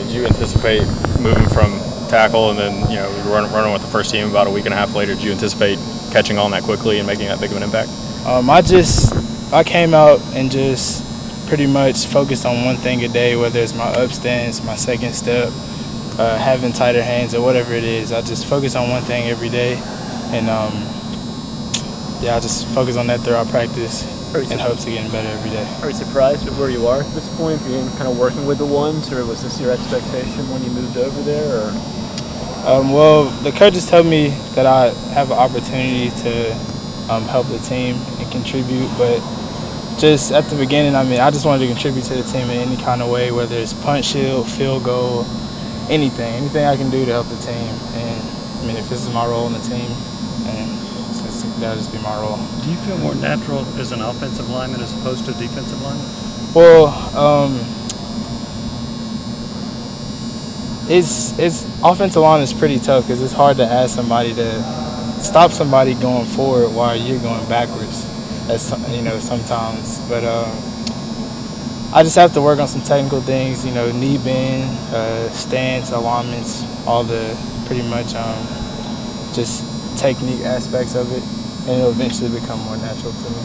did you anticipate moving from tackle and then, you know, running with the first team about a week and a half later? Did you anticipate catching on that quickly and making that big of an impact? I came out and just pretty much focused on one thing a day, whether it's my up stance, my second step, having tighter hands, or whatever it is. I just focus on one thing every day, and I just focus on that throughout practice in hopes of getting better every day. Are you surprised at where you are at this point, being kind of working with the ones, or was this your expectation when you moved over there? Or? Well, the coaches told me that I have an opportunity to help the team and contribute, but just at the beginning, I just wanted to contribute to the team in any kind of way, whether it's punch, shield, field goal, anything I can do to help the team. And if this is my role in the team, and that'll just be my role. Do you feel more natural as an offensive lineman as opposed to a defensive lineman? Well, it's offensive line is pretty tough because it's hard to ask somebody to stop somebody going forward while you're going backwards. Sometimes, but I just have to work on some technical things. Knee bend, stance, alignments, all the pretty much just technique aspects of it, and it'll eventually become more natural to me.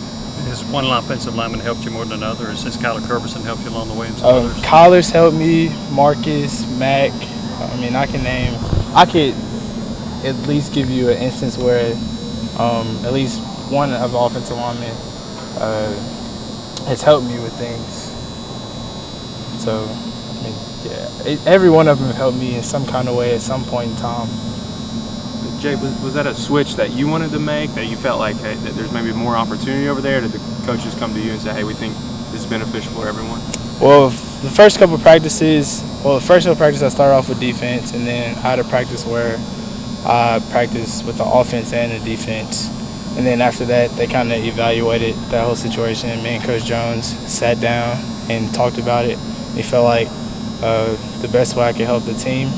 Has one offensive lineman helped you more than another? Has Kyler Robertson helped you along the way? And some others? Kyler's helped me, Marcus, Mac. I could at least give you an instance where at least one of the offensive linemen has helped me with things. So, every one of them have helped me in some kind of way at some point in time. Jay, was that a switch that you wanted to make, that you felt like, hey, that there's maybe more opportunity over there? Did the coaches come to you and say, hey, we think this is beneficial for everyone? Well, the first couple of practices I started off with defense, and then I had a practice where I practiced with the offense and the defense. And then after that, they kind of evaluated that whole situation. Me and Coach Jones sat down and talked about it. They felt like the best way I could help the team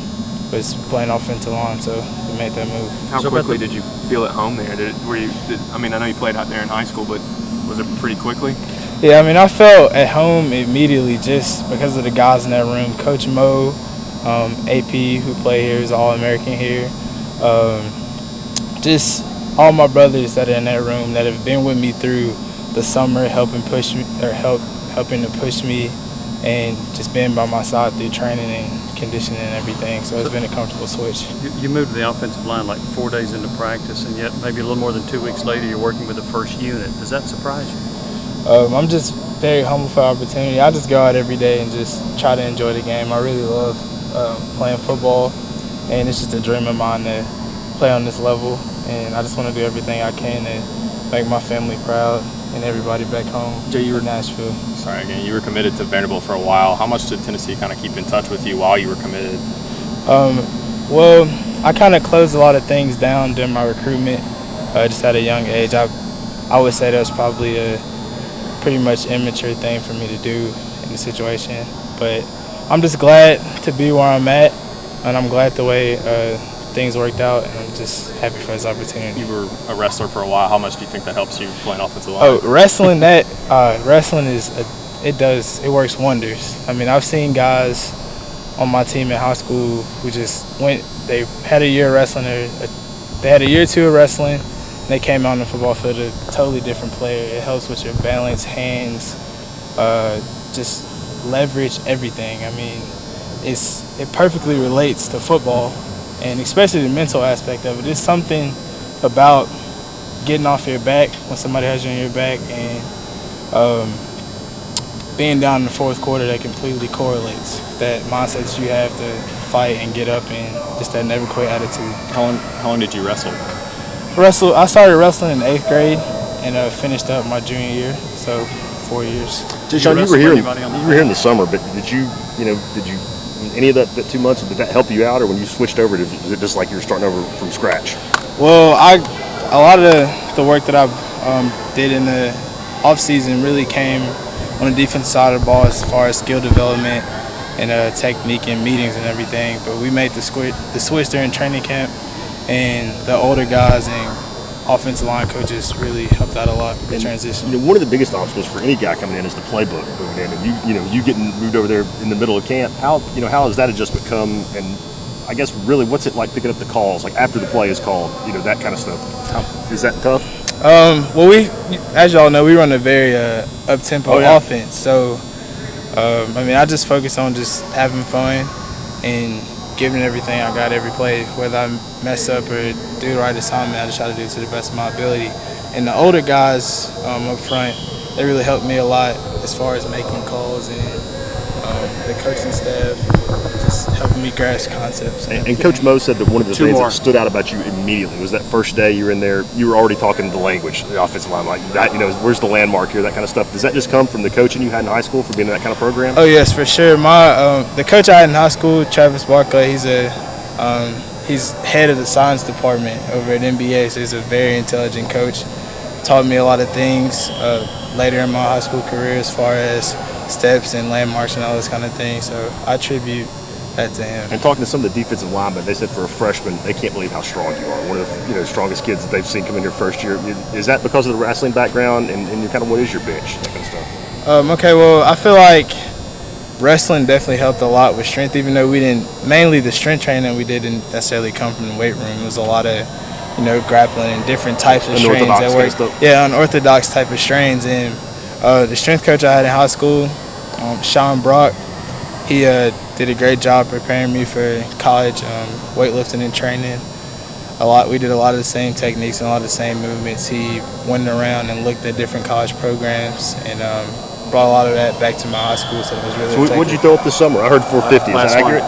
was playing offensive line, so we made that move. How quickly did you feel at home there? I know you played out there in high school, but was it pretty quickly? Yeah, I felt at home immediately just because of the guys in that room. Coach Mo, AP, who played here, is All-American here. Just all my brothers that are in that room that have been with me through the summer, helping to push me, and just being by my side through training and conditioning and everything. So it's been a comfortable switch. You moved to the offensive line like 4 days into practice, and yet maybe a little more than 2 weeks later you're working with the first unit. Does that surprise you? I'm just very humble for the opportunity. I just go out every day and just try to enjoy the game. I really love playing football, and it's just a dream of mine to play on this level. And I just want to do everything I can to make my family proud and everybody back home in Nashville. Sorry, again, you were committed to Vanderbilt for a while. How much did Tennessee kind of keep in touch with you while you were committed? Well, I kind of closed a lot of things down during my recruitment, just at a young age. I would say that was probably a pretty much immature thing for me to do in the situation. But I'm just glad to be where I'm at, and I'm glad the way things worked out, and I'm just happy for this opportunity. You were a wrestler for a while. How much do you think that helps you playing offensive line? Oh, wrestling it works wonders. I've seen guys on my team in high school who just they had a year of wrestling, they had a year or two of wrestling, and they came out on the football field a totally different player. It helps with your balance, hands, just leverage, everything. It perfectly relates to football, and especially the mental aspect of it. It's something about getting off your back when somebody has you on your back, and being down in the fourth quarter that completely correlates. That mindset that you have to fight and get up, and just that never quit attitude. How long did you wrestle? I started wrestling in 8th grade and finished up my junior year, so 4 years. Jashon, you were here in the summer, but did you any of that 2 months, did that help you out, or when you switched over, was it just like you were starting over from scratch? Well, a lot of the work that I did in the off season really came on the defensive side of the ball as far as skill development and technique and meetings and everything. But we made the switch during training camp, and the older guys and offensive line coaches really helped out a lot with the transition. You know, one of the biggest obstacles for any guy coming in is the playbook moving in, and you getting moved over there in the middle of camp. How has that adjustment come? And I guess really, what's it like picking up the calls, like after the play is called, that kind of stuff? Is that tough? Well, as y'all know, we run a very up-tempo offense. So, I just focus on just having fun and giving everything I got every play. Whether I mess up or do the right assignment, I just try to do it to the best of my ability. And the older guys up front, they really helped me a lot as far as making calls, and the coaching staff just helping me grasp concepts. And Coach Mo said that one of the things that stood out about you immediately was that first day you were in there, you were already talking the language, the offensive line, like that, where's the landmark here, that kind of stuff. Does that just come from the coaching you had in high school for being in that kind of program? Oh, yes, for sure. The coach I had in high school, Travis Barclay, he's head of the science department over at NBA, so he's a very intelligent coach. Taught me a lot of things later in my high school career as far as steps and landmarks and all this kind of thing. So I attribute that to him. And talking to some of the defensive linemen, they said for a freshman, they can't believe how strong you are. One of the strongest kids that they've seen come in your first year. Is that because of the wrestling background, and kind of what is your bench, that kind of stuff? Okay, well, I feel like wrestling definitely helped a lot with strength, even though mainly the strength training we didn't necessarily come from the weight room. It was a lot of, grappling and different types of strains that work. Yeah, unorthodox type of strains. And the strength coach I had in high school, Sean Brock, he did a great job preparing me for college weightlifting and training. We did a lot of the same techniques and a lot of the same movements. He went around and looked at different college programs and brought a lot of that back to my high school, so it was really effective. What did you throw up this summer? I heard 450. Is that accurate?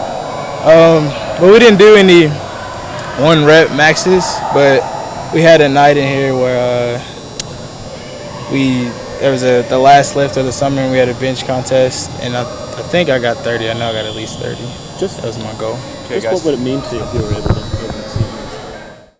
Well, we didn't do any one rep maxes, but we had a night in here where there was the last lift of the summer, and we had a bench contest, and I think I got 30. I know I got at least 30. That was my goal. Just what would it mean to you if you were able to